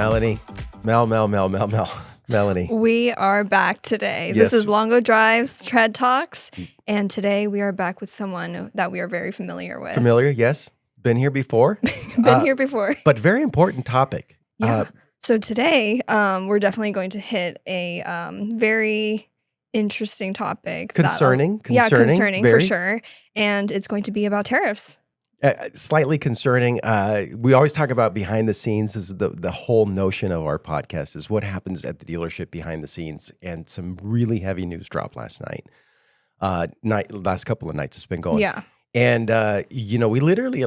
Melanie. Melanie. We are back today. Yes. This is Longo Drive's Tread Talks, and today we are back with someone that we are very familiar with. Familiar, yes. Been here before. Been here before. But very important topic. Yeah. So today, we're definitely going to hit a very interesting topic. Concerning Concerning very. for sure. And it's going to be about tariffs. Slightly concerning. We always talk about behind the scenes. This is the whole notion of our podcast is what happens at the dealership behind the scenes. And some really heavy news dropped last night. Last couple of nights it's been going. Yeah. And, we literally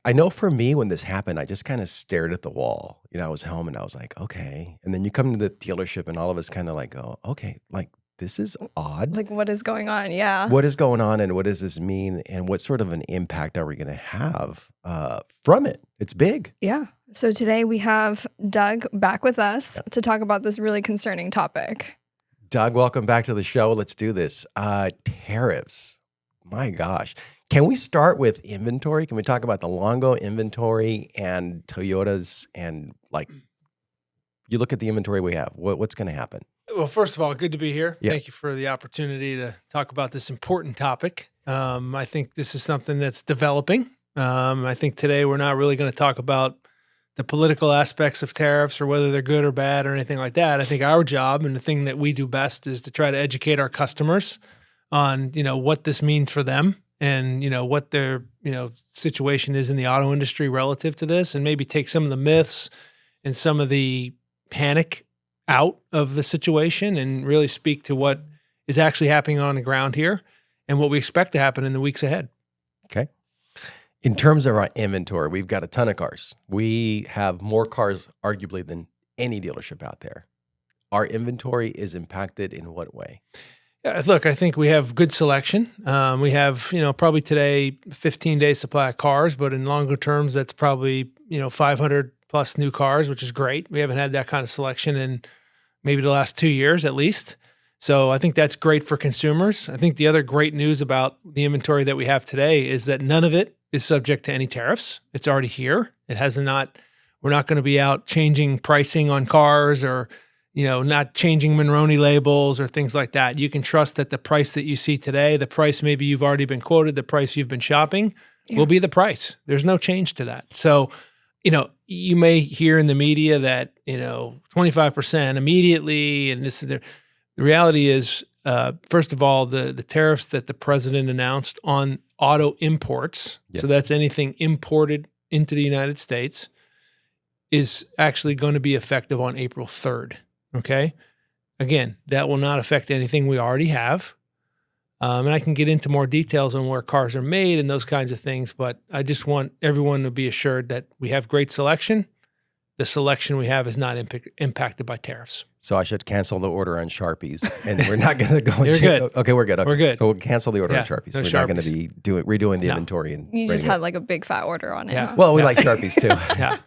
I know for me when this happened, I just kind of stared at the wall. I was home and I was like, okay. And then you come to the dealership and all of us kind of like go, okay, like this is odd. Like what is going on? Yeah. What is going on and what does this mean? And what sort of an impact are we going to have from it? It's big. Yeah. So today we have Doug back with us to talk about this really concerning topic. Doug, welcome back to the show. Let's do this. Tariffs. My gosh. Can we start with inventory? Can we talk about the Longo inventory and Toyotas and you look at the inventory we have, what's going to happen? Well, first of all, good to be here. Yeah. Thank you for the opportunity to talk about this important topic. I think this is something that's developing. I think today we're not really going to talk about the political aspects of tariffs or whether they're good or bad or anything like that. I think our job and the thing that we do best is to try to educate our customers on, what this means for them and, what their, situation is in the auto industry relative to this, and maybe take some of the myths and some of the panic out of the situation and really speak to what is actually happening on the ground here and what we expect to happen in the weeks ahead. Okay. In terms of our inventory, we've got a ton of cars. We have more cars arguably than any dealership out there. Our inventory is impacted in what way? Yeah, look, I think we have good selection. We have, probably today 15-day supply of cars, but in longer terms, that's probably, 500 plus new cars, which is great. We haven't had that kind of selection in maybe the last 2 years at least. So I think that's great for consumers. I think the other great news about the inventory that we have today is that none of it is subject to any tariffs. It's already here. We're not going to be out changing pricing on cars or, not changing Monroney labels or things like that. You can trust that the price that you see today, the price maybe you've already been quoted, the price you've been shopping will be the price. There's no change to that. So, you may hear in the media that, 25% immediately, and the reality is, first of all, the tariffs that the president announced on auto imports, yes. So that's anything imported into the United States, is actually going to be effective on April 3rd, okay? Again, that will not affect anything we already have. And I can get into more details on where cars are made and those kinds of things, but I just want everyone to be assured that we have great selection. The selection we have is not impacted by tariffs. So I should cancel the order on Sharpies, and we're not going to go. You're good. Okay, we're good. Okay. We're good. So we'll cancel the order on Sharpies. No We're Sharpies. not going to be redoing the inventory and You just rating had like a big fat order on it. Yeah. Huh? Well, we like Sharpies too. Yeah.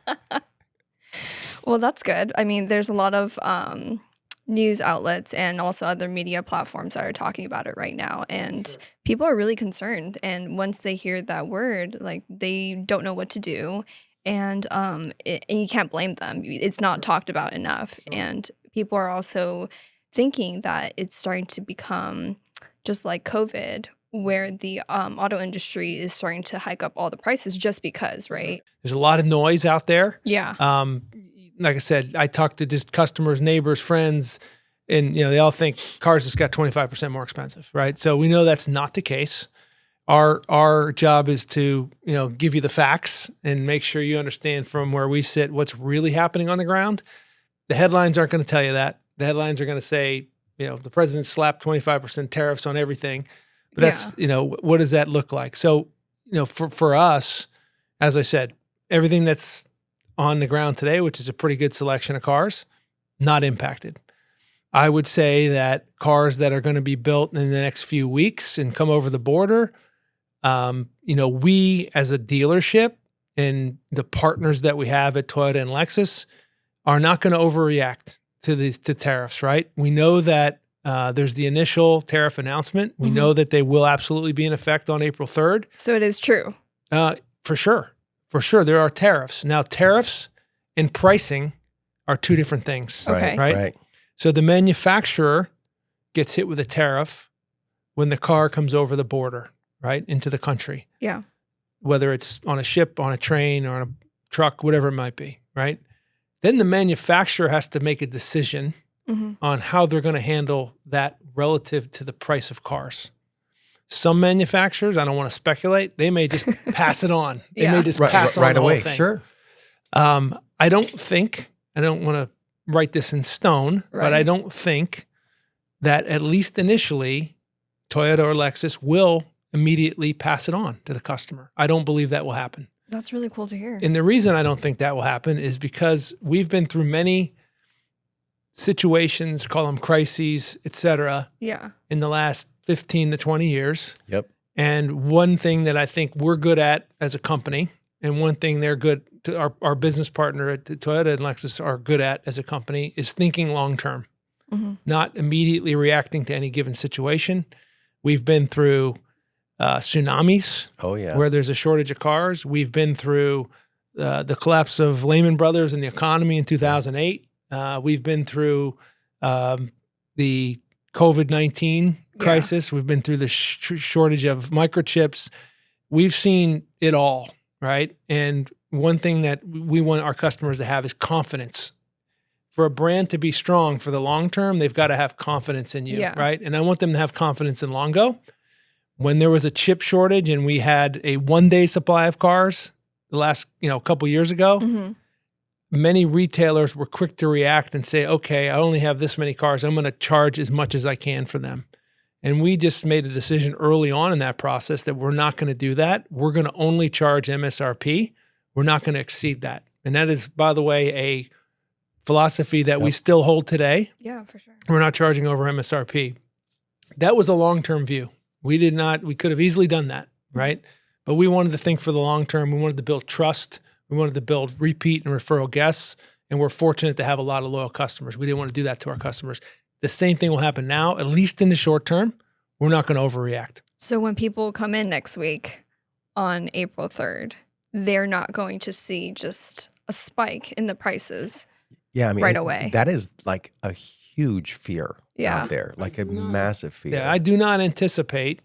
Well, that's good. I mean, there's a lot of news outlets and also other media platforms that are talking about it right now. And people are really concerned. And once they hear that word, they don't know what to do. And and you can't blame them. It's not talked about enough. And people are also thinking that it's starting to become just like COVID, where the auto industry is starting to hike up all the prices just because, right? There's a lot of noise out there. Yeah. Like I said, I talk to just customers, neighbors, friends, and they all think cars just got 25% more expensive, right? So we know that's not the case. Our job is to give you the facts and make sure you understand from where we sit what's really happening on the ground. The headlines aren't going to tell you that. The headlines are going to say, the president slapped 25% tariffs on everything. But that's, what does that look like? So, for us, as I said, everything that's on the ground today, which is a pretty good selection of cars, not impacted. I would say that cars that are going to be built in the next few weeks and come over the border, we as a dealership and the partners that we have at Toyota and Lexus are not going to overreact to tariffs, right? We know that there's the initial tariff announcement. We know that they will absolutely be in effect on April 3rd. So it is true. For sure. For sure, there are tariffs. Now, tariffs and pricing are two different things. Okay. Right? So the manufacturer gets hit with a tariff when the car comes over the border, right, into the country. Yeah. Whether it's on a ship, on a train, or on a truck, whatever it might be, right? Then the manufacturer has to make a decision on how they're going to handle that relative to the price of cars. Some manufacturers, I don't want to speculate, they may just pass it on. They may just pass on right the away. whole thing. Sure. I don't want to write this in stone, but I don't think that at least initially, Toyota or Lexus will immediately pass it on to the customer. I don't believe that will happen. That's really cool to hear. And the reason I don't think that will happen is because we've been through many situations, call them crises, et cetera, in the last 15 to 20 years. Yep. And one thing that I think we're good at as a company, and one thing they're good to our business partner at Toyota and Lexus are good at as a company, is thinking long-term, not immediately reacting to any given situation. We've been through tsunamis, where there's a shortage of cars. We've been through the collapse of Lehman Brothers and the economy in 2008. We've been through the COVID-19 crisis. We've been through the shortage of microchips. We've seen it all, right? And one thing that we want our customers to have is confidence. For a brand to be strong for the long term, they've got to have confidence in you, right? And I want them to have confidence in Longo. When there was a chip shortage and we had a one-day supply of cars the last couple years ago, many retailers were quick to react and say, okay, I only have this many cars. I'm going to charge as much as I can for them. And we just made a decision early on in that process that we're not going to do that. We're going to only charge MSRP. We're not going to exceed that. And that is, by the way, a philosophy that we still hold today. Yeah, for sure. We're not charging over MSRP. That was a long-term view. We could have easily done that, right? But we wanted to think for the long term. We wanted to build trust. We wanted to build repeat and referral guests. And we're fortunate to have a lot of loyal customers. We didn't want to do that to our customers. The same thing will happen now, at least in the short term. We're not going to overreact. So when people come in next week on April 3rd, they're not going to see just a spike in the prices right away. That is like a huge fear out there, like a massive fear. Yeah, I do not anticipate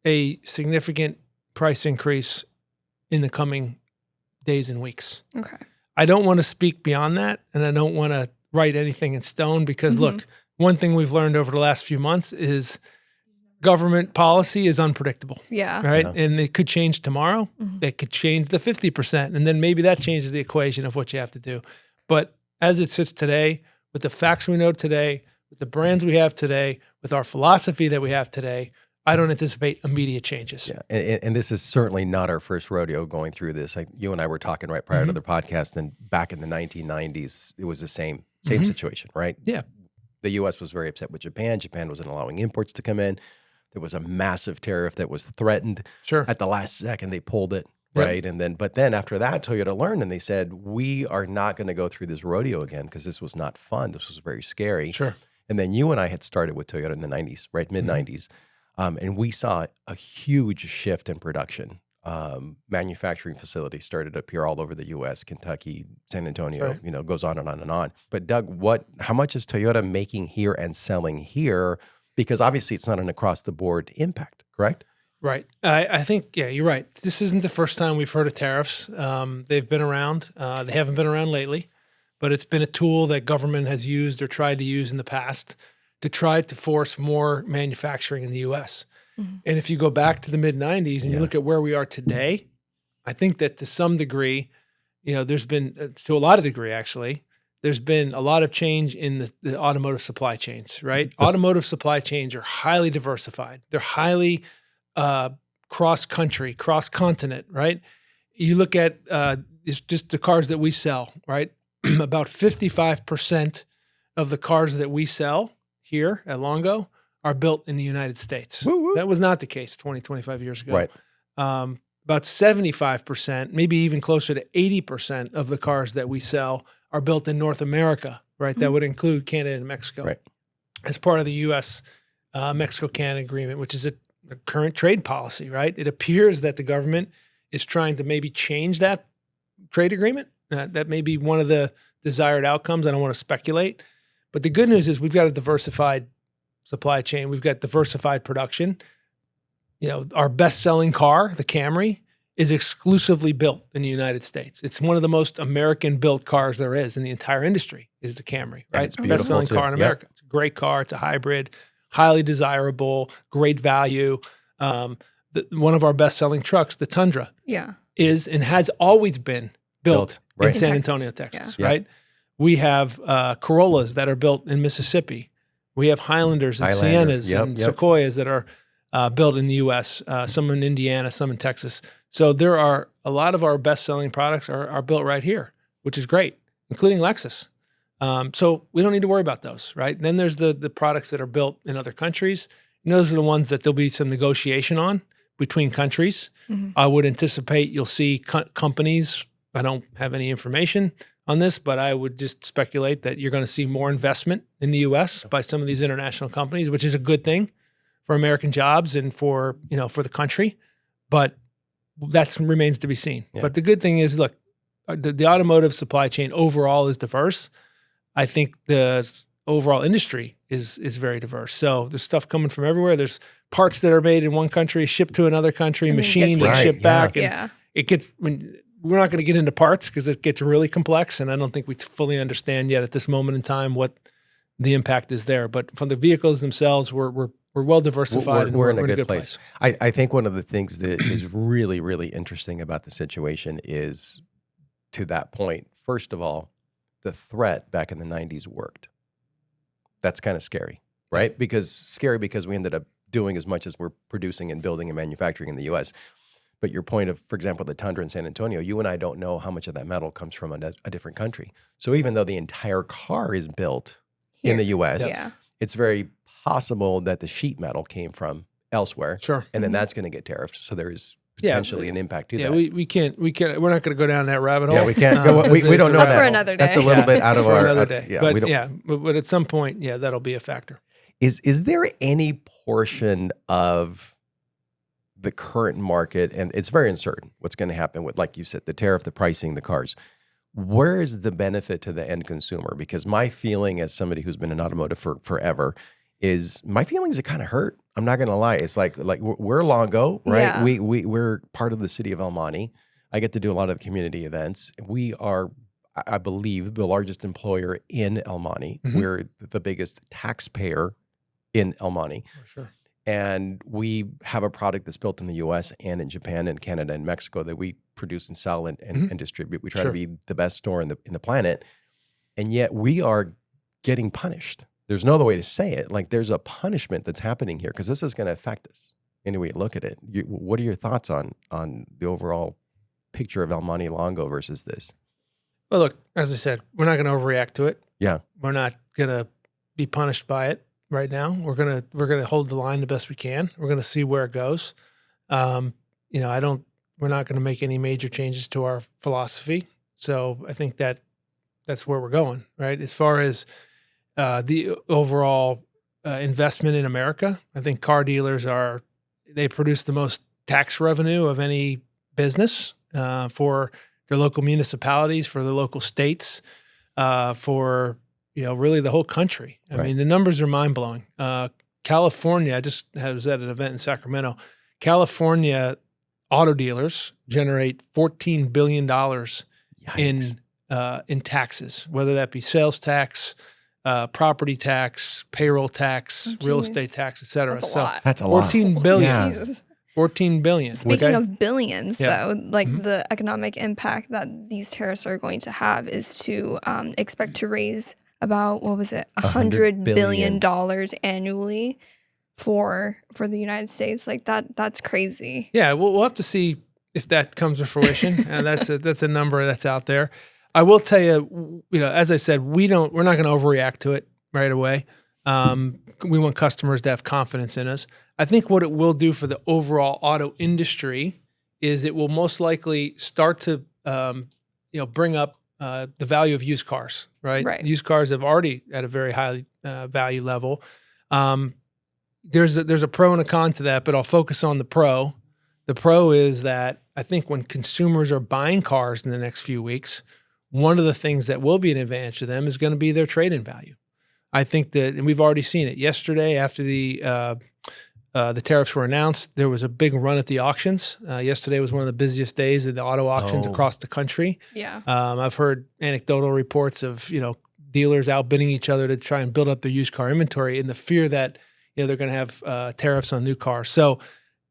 a significant price increase in the coming days and weeks. Okay. I don't want to speak beyond that, and I don't want to write anything in stone because, look, one thing we've learned over the last few months is government policy is unpredictable. Yeah. Right? Yeah. And it could change tomorrow. They could change the 50%, and then maybe that changes the equation of what you have to do. But as it sits today, with the facts we know today, with the brands we have today, with our philosophy that we have today, I don't anticipate immediate changes. Yeah, and this is certainly not our first rodeo going through this. You and I were talking right prior to the podcast, and back in the 1990s, it was the same situation, right? Yeah. The U.S. was very upset with Japan. Japan wasn't allowing imports to come in. There was a massive tariff that was threatened. Sure. At the last second, they pulled it, right? And but then after that, Toyota learned, and they said, we are not going to go through this rodeo again because this was not fun. This was very scary. Sure. And then you and I had started with Toyota in the 90s, right? Mid-90s. And we saw a huge shift in production. Manufacturing facilities started to appear all over the U.S., Kentucky, San Antonio, goes on and on and on. But Doug, how much is Toyota making here and selling here? Because obviously it's not an across-the-board impact, correct? Right. I think, you're right. This isn't the first time we've heard of tariffs. They've been around. They haven't been around lately, but it's been a tool that government has used or tried to use in the past to try to force more manufacturing in the U.S. And if you go back to the mid-90s and you look at where we are today, I think that to some degree, there's been, to a lot of degree actually, there's been a lot of change in the automotive supply chains, right? Automotive supply chains are highly diversified. They're highly cross-country, cross-continent, right? You look at it's just the cars that we sell, right? About 55% of the cars that we sell here at Longo are built in the United States. Woo-woo. That was not the case 20, 25 years ago. Right. About 75%, maybe even closer to 80% of the cars that we sell are built in North America, right? That would include Canada and Mexico. Right. As part of the U.S. Mexico-Canada agreement, which is a current trade policy, right? It appears that the government is trying to maybe change that trade agreement. That may be one of the desired outcomes. I don't want to speculate. But the good news is we've got a diversified supply chain. We've got diversified production. Our best-selling car, the Camry, is exclusively built in the United States. It's one of the most American-built cars there is in the entire industry, is the Camry, right? It's beautiful Best-selling too. car in America. It's a great car. It's a hybrid, highly desirable, great value. One of our best-selling trucks, the Tundra, is and has always been built right. in San Texas. Antonio, Texas, Yeah. right? We have Corollas that are built in Mississippi. We have Highlanders and Siennas and Sequoias that are built in the U.S., some in Indiana, some in Texas. So there are a lot of our best-selling products are built right here, which is great, including Lexus. So we don't need to worry about those, right? Then there's the products that are built in other countries. And those are the ones that there'll be some negotiation on between countries. I would anticipate you'll see companies, I don't have any information on this, but I would just speculate that you're going to see more investment in the U.S. by some of these international companies, which is a good thing for American jobs and for the country. But that remains to be seen. Yeah. But the good thing is, look, the automotive supply chain overall is diverse. I think the overall industry is very diverse. So there's stuff coming from everywhere. There's parts that are made in one country, shipped to another country, And then machined gets and here. shipped back. And Yeah. it gets, we're not going to get into parts because it gets really complex. And I don't think we fully understand yet at this moment in time what the impact is there. But from the vehicles themselves, we're well diversified. and We're in a good place. I think one of the things that is really, really interesting about the situation is, to that point, first of all, the threat back in the 90s worked. That's kind of scary, right? Because we ended up doing as much as we're producing and building and manufacturing in the U.S. But your point of, for example, the Tundra in San Antonio, you and I don't know how much of that metal comes from a different country. So even though the entire car is built in the U.S., it's very possible that the sheet metal came from elsewhere. Sure. And then that's going to get tariffed. So there is potentially an impact to that. we can't, we're not going to go down that rabbit hole. Yeah, we can't. We don't know That's that. for another day. That's a little bit out of for our another day. Yeah, but we don't. but at some point, that'll be a factor. Is there any portion of the current market, and it's very uncertain what's going to happen with, like you said, the tariff, the pricing, the cars. Where is the benefit to the end consumer? Because my feeling, as somebody who's been in automotive for forever, is my feelings are kind of hurt. I'm not going to lie. It's like we're Longo, right? Yeah. We're part of the city of El Monte. I get to do a lot of community events. We are, I believe, the largest employer in El Monte. We're the biggest taxpayer in El Monte. For sure. And we have a product that's built in the U.S. and in Japan and Canada and Mexico that we produce and sell and distribute. We try to be the best store in the planet. And yet we are getting punished. There's no other way to say it. Like, there's a punishment that's happening here because this is going to affect us. Anyway, look at it. What are your thoughts on the overall picture of El Monte Longo versus this? Well, look, as I said, we're not going to overreact to it. Yeah. We're not going to be punished by it right now. We're gonna hold the line the best we can. We're gonna see where it goes. We're not gonna make any major changes to our philosophy. So I think that's where we're going, right? As far as the overall investment in America, I think car dealers they produce the most tax revenue of any business for their local municipalities, for the local states, for really the whole country. I mean, the numbers are mind-blowing. California, I just was at an event in Sacramento. California auto dealers generate $14 billion in taxes, whether that be sales tax, property tax, payroll tax, real estate tax, et cetera. That's a lot. That's a lot. 14 billion. Yeah. Jesus. 14 billion. Speaking of billions, Yeah. though, like the economic impact that these tariffs are going to have is to expect to raise about, what was it, $100 billion annually for the United States. Like that's crazy. Yeah, we'll have to see if that comes to fruition. That's a number that's out there. I will tell you, as I said, we're not going to overreact to it right away. We want customers to have confidence in us. I think what it will do for the overall auto industry is it will most likely start to, bring up the value of used cars, right? Right. Used cars have already at a very high value level. There's a pro and a con to that, but I'll focus on the pro. The pro is that I think when consumers are buying cars in the next few weeks, one of the things that will be an advantage to them is going to be their trade-in value. I think that, and we've already seen it yesterday after the tariffs were announced, there was a big run at the auctions. Yesterday was one of the busiest days of the auto auctions across the country. Yeah. I've heard anecdotal reports of, dealers outbidding each other to try and build up their used car inventory in the fear that, they're going to have tariffs on new cars. So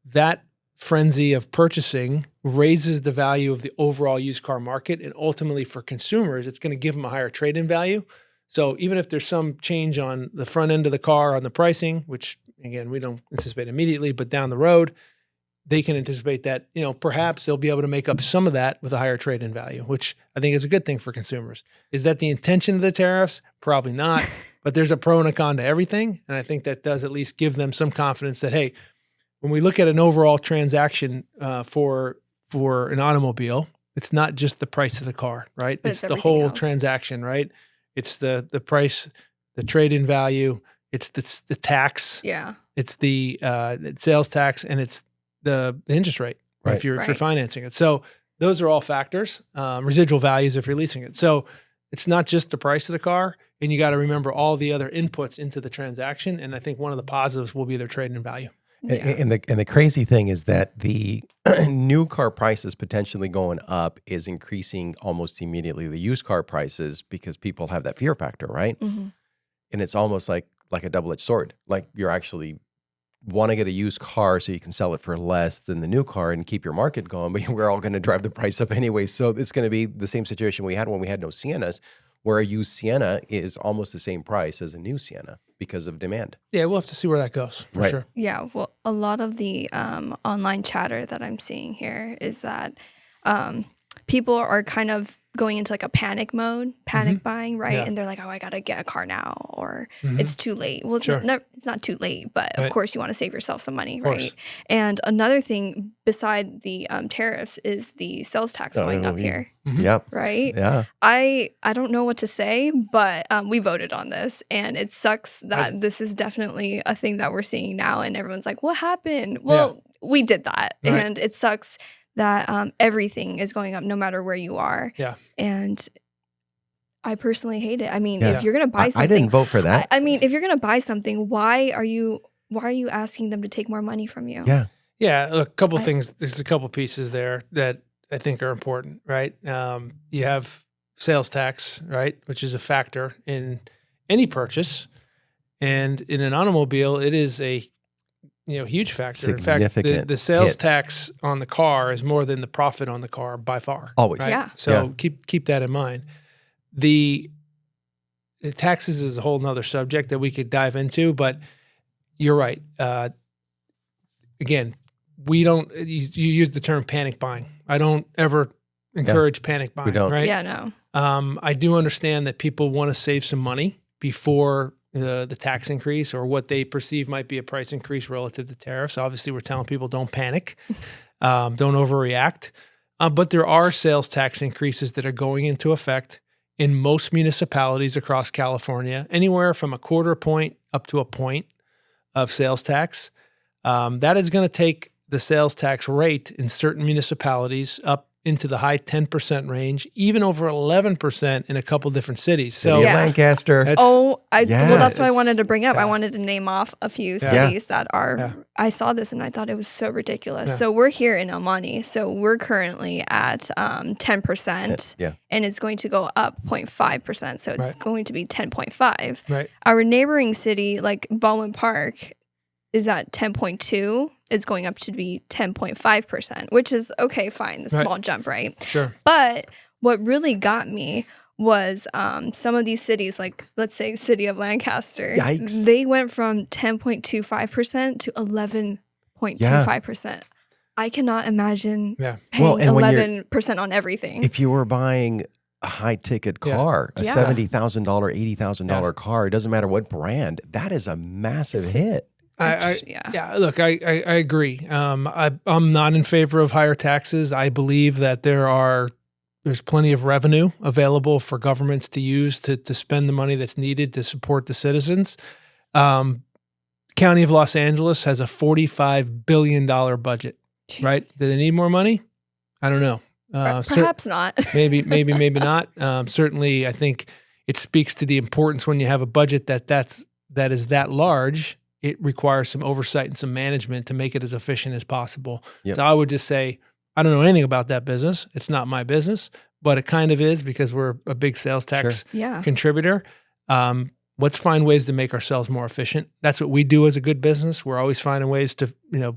that frenzy of purchasing raises the value of the overall used car market. And ultimately for consumers, it's going to give them a higher trade-in value. So even if there's some change on the front end of the car on the pricing, which again, we don't anticipate immediately, but down the road, they can anticipate that, perhaps they'll be able to make up some of that with a higher trade-in value, which I think is a good thing for consumers. Is that the intention of the tariffs? Probably not, but there's a pro and a con to everything. And I think that does at least give them some confidence that, hey, when we look at an overall transaction for an automobile, it's not just the price of the car, right? But It's the everything whole else. transaction, right? It's the price, the trade-in value, it's the tax, Yeah. it's the sales tax, and it's the interest rate Right. if you're Right. financing it. So those are all factors. Residual values if you're leasing it. So it's not just the price of the car, and you got to remember all the other inputs into the transaction. And I think one of the positives will be their trade-in value. Yeah. And the crazy thing is that the new car prices potentially going up is increasing almost immediately the used car prices because people have that fear factor, right? hmm And it's almost like a double-edged sword. Like you're actually want to get a used car so you can sell it for less than the new car and keep your market going, but we're all going to drive the price up anyway. So it's going to be the same situation we had when we had no Siennas, where a used Sienna is almost the same price as a new Sienna because of demand. Yeah, we'll have to see where that goes for Right. sure. Yeah. Well, a lot of the online chatter that I'm seeing here is that people are kind of going into like a panic mode, panic buying, right? Yeah. And they're like, oh, I got to get a car now, or Mhm. it's too late. Well, Sure. it's not too late, but of Right. course you want to save yourself some money, Of course. right? And another thing beside the tariffs is the sales tax going up here, Mhm. Yep. right? Yeah. I don't know what to say, but we voted on this, and it sucks that this is definitely a thing that we're seeing now, and everyone's like, "What happened?" Well, we did that, Right. and it sucks that everything is going up no matter where you are. Yeah. And I personally hate it. I mean, Yeah. if you're gonna buy I something, didn't vote for that. I mean, if you're gonna buy something, why are you asking them to take more money from you? Yeah. Yeah, look, a couple I- things. There's a couple pieces there that I think are important, right? You have sales tax, right, which is a factor in any purchase, and in an automobile, it is a huge factor. In fact, Significant the sales hit. tax on the car is more than the profit on the car by far. Always. Right? Yeah. So keep that in mind. The taxes is a whole nother subject that we could dive into, but you're right. Again, we don't. You use the term panic buying. I don't ever encourage panic buying. don't. Right? Yeah, no. I do understand that people want to save some money before the tax increase or what they perceive might be a price increase relative to tariffs. Obviously, we're telling people don't panic, don't overreact. But there are sales tax increases that are going into effect in most municipalities across California, anywhere from a quarter point up to a point of sales tax. That is going to take the sales tax rate in certain municipalities up into the high 10% range, even over 11% in a couple different cities. City So of Yeah. Lancaster. that's, Well, Yeah, that's what I it's- wanted to bring up. I yeah. wanted to name off a few Yeah. cities that are. Yeah. I saw this and I thought it was so ridiculous. Yeah. So we're here in El Monte. So we're currently at 10%, Yeah. and it's going to go up 0.5%. So it's Right. going to be 10.5. right. Our neighboring city, like Baldwin Park, is at 10.2. It's going up to be 10.5%, which is okay, fine, the Right. small jump, right? Sure. But what really got me was some of these cities, like let's say City of Lancaster, Yikes. they went from 10.25% to 11.25%. I cannot imagine Yeah. paying Well, and when you're- 11% on everything. If you were buying a high-ticket Yeah. car, a Yeah. $70,000, $80,000 car, it doesn't matter what brand, that is a massive hit. Yeah. Look, I agree. I'm not in favor of higher taxes. I believe that there's plenty of revenue available for governments to use to spend the money that's needed to support the citizens. County of Los Angeles has a $45 billion budget, right? Jeez. Do they need more money? I don't know. Perhaps not. maybe not. Certainly, I think it speaks to the importance when you have a budget that is that large. It requires some oversight and some management to make it as efficient as possible. Yep. So I would just say, I don't know anything about that business. It's not my business, but it kind of is because we're a big sales tax contributor. Let's find ways to make ourselves more efficient. That's what we do as a good business. We're always finding ways to,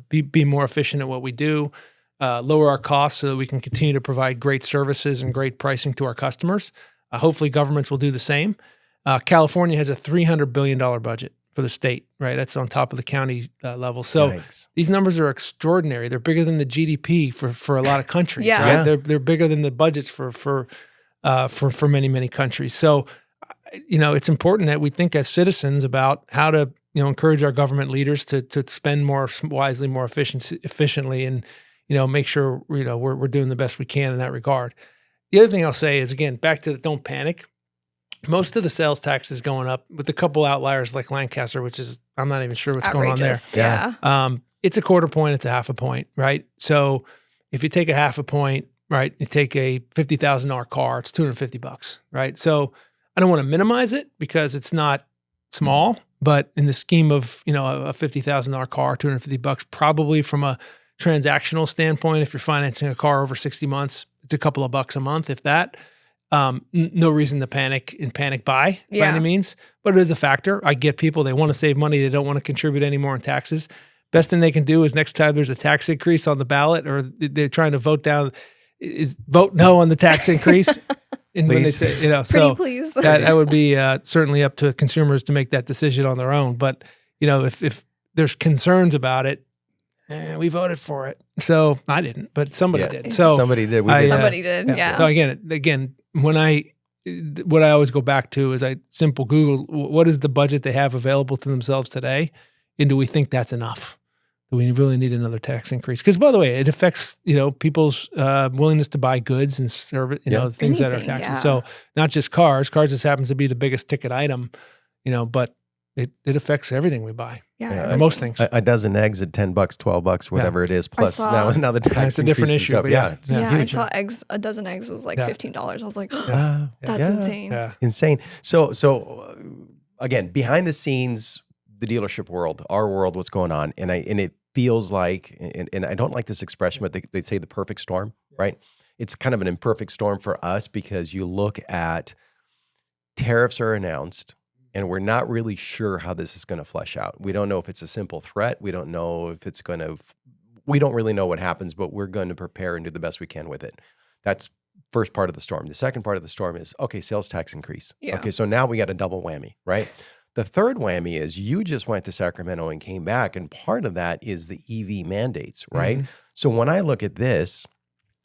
be more efficient at what we do, lower our costs so that we can continue to provide great services and great pricing to our customers. Hopefully governments will do the same. California has a $300 billion budget for the state, right? That's on top of the county level. So Yikes. these numbers are extraordinary. They're bigger than the GDP for a lot of countries. Yeah. Right? They're bigger than the budgets for many, many countries. So, it's important that we think as citizens about how to, encourage our government leaders to spend more wisely, more efficiently, and, make sure, we're doing the best we can in that regard. The other thing I'll say is, again, back to the don't panic. Most of the sales tax is going up with a couple outliers like Lancaster, which is, I'm not even sure what's going on there. Outrageous, yeah. It's a quarter point, it's a half a point, right? So if you take a half a point, right, you take a $50,000 car, it's $250, right? So I don't want to minimize it because it's not small, but in the scheme of, a $50,000 car, $250, probably from a transactional standpoint, if you're financing a car over 60 months, it's a couple of bucks a month, if that. No reason to panic buy by any means, but it is a factor. I get people, they want to save money. They don't want to contribute any more in taxes. Best thing they can do is next time there's a tax increase on the ballot or they're trying to vote no on the tax increase. And when they say, please. that would be certainly up to consumers to make that decision on their own. But, if there's concerns about it, we voted for it. So I didn't, but somebody did. So somebody did. Somebody did. Yeah. So again, what I always go back to is I simple Google, what is the budget they have available to themselves today? And do we think that's enough? Do we really need another tax increase? Because by the way, it affects, people's willingness to buy goods and service, things that are taxed. Yeah. So not just cars. Cars just happens to be the biggest ticket item, but it affects everything we buy. Yeah. Most things. A dozen eggs at $10, $12, whatever it is. Plus now the tax it's a different increases issue. up. But It's I huge. saw a dozen eggs was like $15. I was like, that's insane. Yeah. Insane. So again, behind the scenes, the dealership world, our world, what's going on, and it feels like, and I don't like this expression, but they say the perfect storm, right? It's kind of an imperfect storm for us because you look at tariffs are announced, and we're not really sure how this is going to flesh out. We don't know if it's a simple threat. We don't know if it's going to. We don't really know what happens, but we're going to prepare and do the best we can with it. That's first part of the storm. The second part of the storm is, okay, sales tax increase. Yeah. Okay, so now we got a double whammy, right? The third whammy is you just went to Sacramento and came back, and part of that is the EV mandates, right? Mm-hmm. So when I look at this,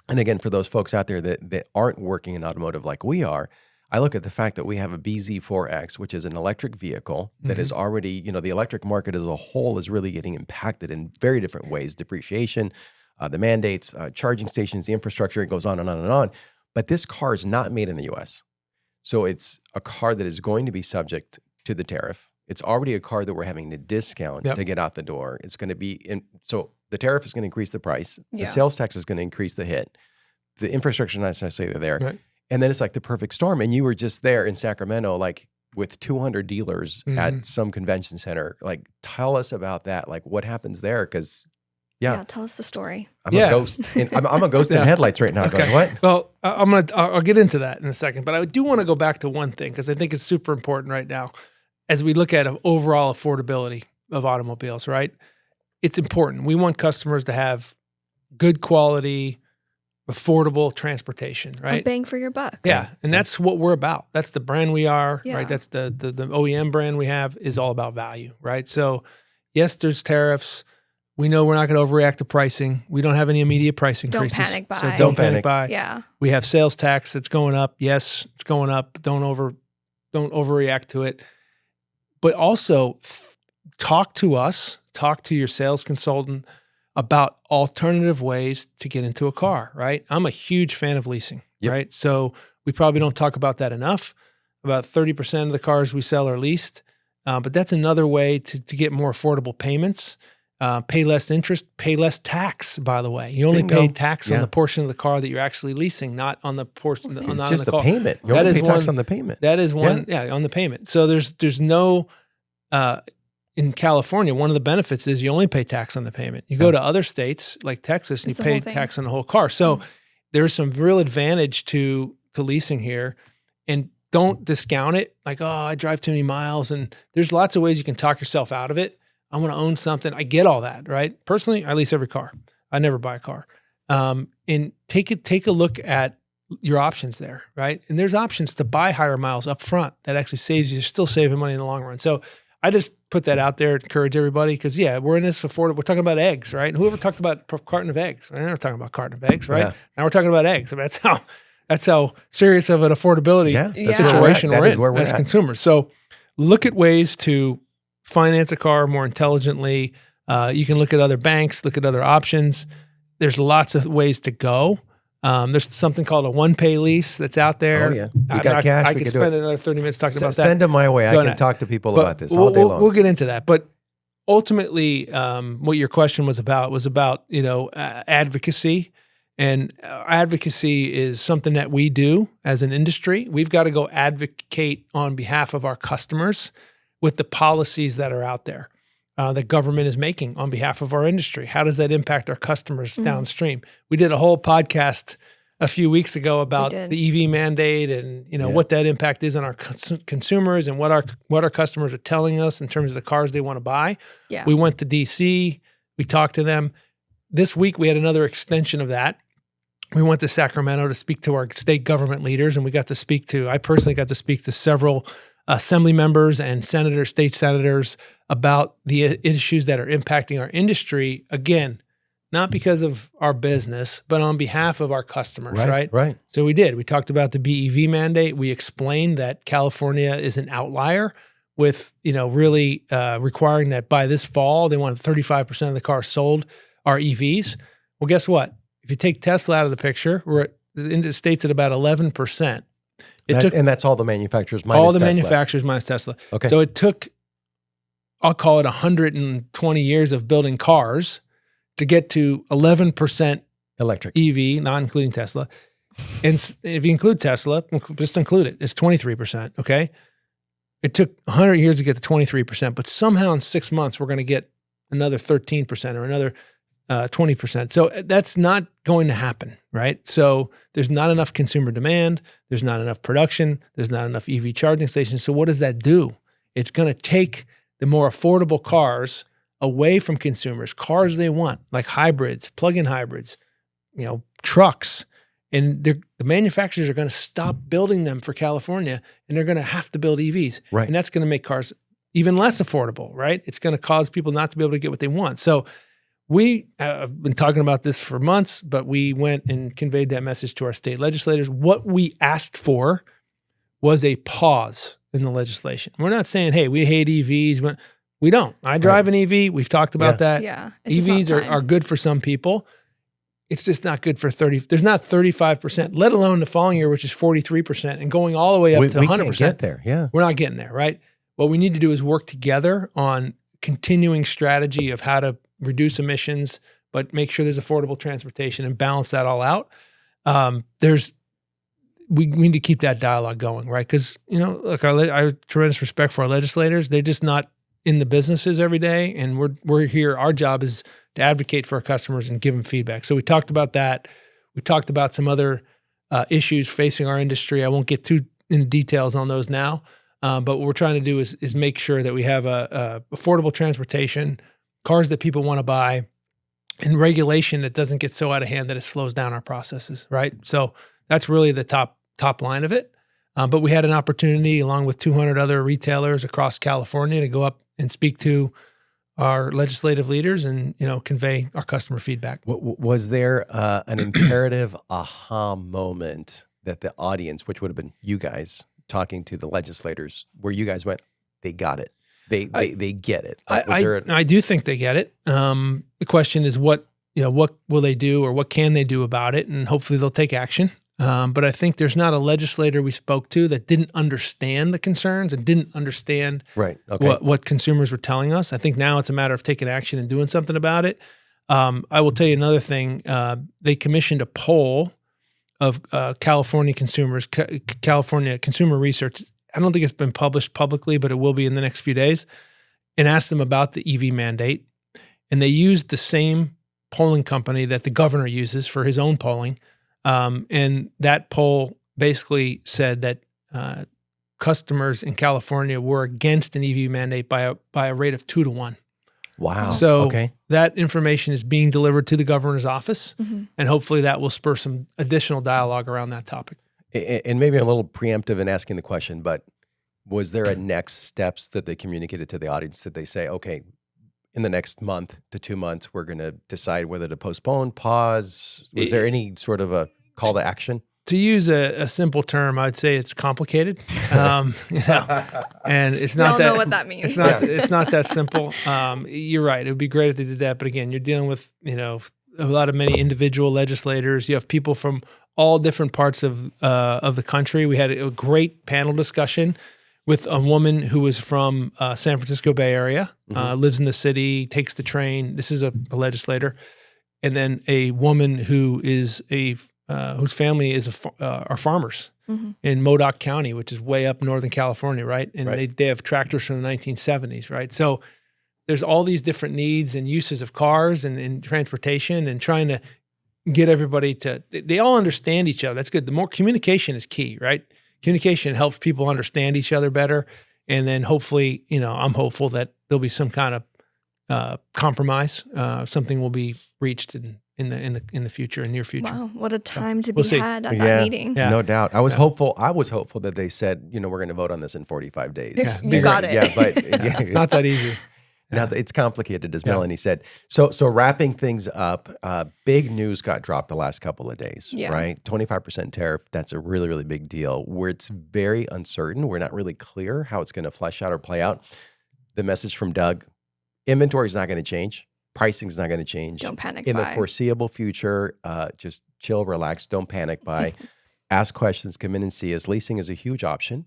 and again, for those folks out there that aren't working in automotive like we are, I look at the fact that we have a BZ4X, which is an electric vehicle that is already, the electric market as a whole is really getting impacted in very different ways. Depreciation, the mandates, charging stations, the infrastructure, it goes on and on and on. But this car is not made in the U.S. So it's a car that is going to be subject to the tariff. It's already a car that we're having to discount to get out the door. It's going to be, so the tariff is going to increase the price. The sales tax is going to increase the hit. The infrastructure is not necessarily there. Right. And then it's like the perfect storm. And you were just there in Sacramento, like with 200 dealers at some convention center. Like, tell us about that. Like, what happens there? Because, tell us the story. I'm a ghost. I'm a ghost in headlights right now. Okay. Going, what? Well, I'll get into that in a second, but I do want to go back to one thing because I think it's super important right now as we look at overall affordability of automobiles. Right, it's important. We want customers to have good quality, affordable transportation, right? A bang for your buck. Yeah, and that's what we're about. That's the brand we are, Yeah. right? That's the OEM brand we have is all about value, right? So, yes, there's tariffs. We know we're not going to overreact to pricing. We don't have any immediate price increases. Don't panic buy. So don't panic buy. Yeah. We have sales tax that's going up. Yes, it's going up. Don't overreact to it. But also talk to us, talk to your sales consultant about alternative ways to get into a car, right? I'm a huge fan of leasing, right? So we probably don't talk about that enough. About 30% of the cars we sell are leased, but that's another way to get more affordable payments. pay less interest, pay less tax, by the way. You only Bingo. pay tax on Yeah. the portion of the car that you're actually leasing, not on the portion It's not just on the car. payment. You That only is pay tax one- on the payment. That is one, on the payment. So there's no, in California, one of the benefits is you only pay tax on the payment. You go to other states like Texas, and It's you the whole pay thing. tax on the whole car. So there's some real advantage to leasing here, and don't discount it. Like, oh, I drive too many miles, and there's lots of ways you can talk yourself out of it. I want to own something. I get all that, right? Personally, I lease every car. I never buy a car. And take a look at your options there, right? And there's options to buy higher miles up front that actually saves you. You're still saving money in the long run. So I just put that out there to encourage everybody because, we're in this affordable. We're talking about eggs, right? Whoever talked about a carton of eggs? We're never talking about a carton of eggs, right? Yeah. Now we're talking about eggs. I mean, that's how serious of an affordability That's situation where we're That is in where we're as at. consumers. So look at ways to finance a car more intelligently. You can look at other banks, look at other options. There's lots of ways to go. There's something called a one-pay lease that's out there. Oh, yeah. We got cash, I we could could do spend it. another 30 minutes talking about that. Send them my way. I Go can ahead. talk to people But about this all day long. We'll get into that. But ultimately, what your question was about advocacy. And advocacy is something that we do as an industry. We've got to go advocate on behalf of our customers with the policies that are out there. The government is making on behalf of our industry. How does that impact our customers downstream? We did a whole podcast a few weeks ago about the EV mandate and what that impact is on our consumers and what our customers are telling us in terms of the cars they want to buy. Yeah. We went to DC. We talked to them. This week we had another extension of that. We went to Sacramento to speak to our state government leaders, and I personally got to speak to several assembly members and state senators about the issues that are impacting our industry. Again, not because of our business, but on behalf of our customers, right? Right. So we did. We talked about the BEV mandate. We explained that California is an outlier with, really requiring that by this fall, they want 35% of the cars sold are EVs. Well, guess what? If you take Tesla out of the picture, we're in the states at about 11%. And that's all the manufacturers minus all the Tesla. manufacturers minus Tesla. Okay. So it took, I'll call it 120 years of building cars to get to 11% Electric. EV, not including Tesla. And if you include Tesla, just include it. It's 23%, okay? It took 100 years to get to 23%, but somehow in 6 months, we're going to get another 13% or another 20%. So that's not going to happen, right? So there's not enough consumer demand. There's not enough production. There's not enough EV charging stations. So what does that do? It's going to take the more affordable cars away from consumers, cars they want, like hybrids, plug-in hybrids, trucks. And the manufacturers are going to stop building them for California, and they're going to have to build EVs. Right. And that's going to make cars even less affordable, right? It's going to cause people not to be able to get what they want. So we have been talking about this for months, but we went and conveyed that message to our state legislators. What we asked for was a pause in the legislation. We're not saying, hey, we hate EVs. We don't. I drive an EV. We've talked about that. Yeah. It's just not EVs time. are good for some people. It's just not good for 30. There's not 35%, let alone the following year, which is 43%, and going all the way up to 100%. We can't get there. Yeah. We're not getting there, right? What we need to do is work together on continuing strategy of how to reduce emissions, but make sure there's affordable transportation and balance that all out. We need to keep that dialogue going, right? Because, look, I have tremendous respect for our legislators. They're just not in the businesses every day. And we're here. Our job is to advocate for our customers and give them feedback. So we talked about that. We talked about some other issues facing our industry. I won't get too into details on those now. But what we're trying to do is make sure that we have a affordable transportation, cars that people want to buy, and regulation that doesn't get so out of hand that it slows down our processes, right? So that's really the top line of it. But we had an opportunity, along with 200 other retailers across California, to go up and speak to our legislative leaders and convey our customer feedback. Was there an imperative aha moment that the audience, which would have been you guys talking to the legislators, where you guys went, they got it? They get it. I do think they get it. The question is what will they do, or what can they do about it? And hopefully they'll take action. But I think there's not a legislator we spoke to that didn't understand the concerns and didn't understand Right. Okay. what consumers were telling us. I think now it's a matter of taking action and doing something about it. I will tell you another thing. They commissioned a poll of California consumers, California Consumer Research. I don't think it's been published publicly, but it will be in the next few days, and asked them about the EV mandate. And they used the same polling company that the governor uses for his own polling. And that poll basically said that customers in California were against an EV mandate by a rate of 2 to 1. Wow. So okay. that information is being delivered to the governor's office, Mm-hmm. and hopefully that will spur some additional dialogue around that topic. And maybe a little preemptive in asking the question, but was there a next steps that they communicated to the audience? Did they say, okay, in the next month to 2 months, we're going to decide whether to postpone, pause? Was there any sort of a call to action? To use a simple term, I'd say it's complicated. And it's We not all that know what that means. It's not it's not that simple. You're right. It would be great if they did that, but again, you're dealing with many individual legislators. You have people from all different parts of the country. We had a great panel discussion with a woman who was from San Francisco Bay Area, lives in the city, takes the train. This is a legislator, and then a woman who is whose family are farmers in Modoc County, which is way up Northern California, right? And they have tractors from the 1970s, right? So there's all these different needs and uses of cars and transportation, and trying to get everybody they all understand each other. That's good. The more communication is key, right? Communication helps people understand each other better. And then hopefully, I'm hopeful that there'll be some kind of compromise. Something will be reached in the future, in near future. Wow, what a time to We'll be see. had at that meeting. Yeah. No doubt. I was hopeful. I was hopeful that they said, we're going to vote on this in 45 days. You got it. Yeah, but It's not that easy. now it's complicated, as Melanie said. So wrapping things up, big news got dropped the last couple of days, Yeah. right? 25% tariff. That's a really, really big deal where it's very uncertain. We're not really clear how it's going to flesh out or play out. The message from Doug, inventory is not going to change. Pricing is not going to change. Don't panic in the buy. foreseeable future. Just chill, relax, don't panic buy. Ask questions, come in and see us. Leasing is a huge option,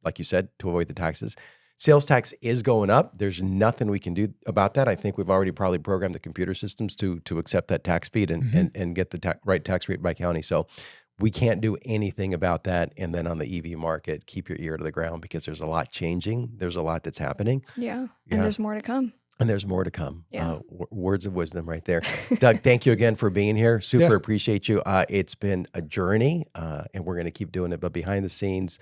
like you said, to avoid the taxes. Sales tax is going up. There's nothing we can do about that. I think we've already probably programmed the computer systems to accept that tax feed and get the right tax rate by county. So we can't do anything about that. And then on the EV market, keep your ear to the ground because there's a lot changing. There's a lot that's happening. Yeah, Yeah. and there's more to come. And there's more to come. Yeah. Words of wisdom right there. Doug, thank you again for being here. Super Yeah. appreciate you. It's been a journey, and we're going to keep doing it. But behind the scenes,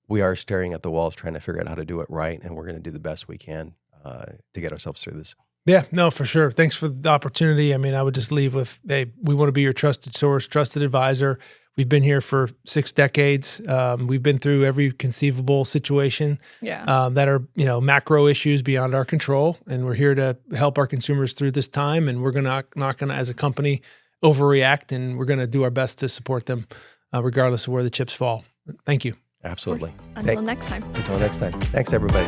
we are staring at the walls, trying to figure out how to do it right. And we're going to do the best we can to get ourselves through this. Yeah, no, for sure. Thanks for the opportunity. I mean, I would just leave with, hey, we want to be your trusted source, trusted advisor. We've been here for 6 decades. We've been through every conceivable situation Yeah. that are, macro issues beyond our control. And we're here to help our consumers through this time. And we're not going to, as a company, overreact. And we're going to do our best to support them regardless of where the chips fall. Thank you. Absolutely. Until next time. Until next time. Thanks, everybody.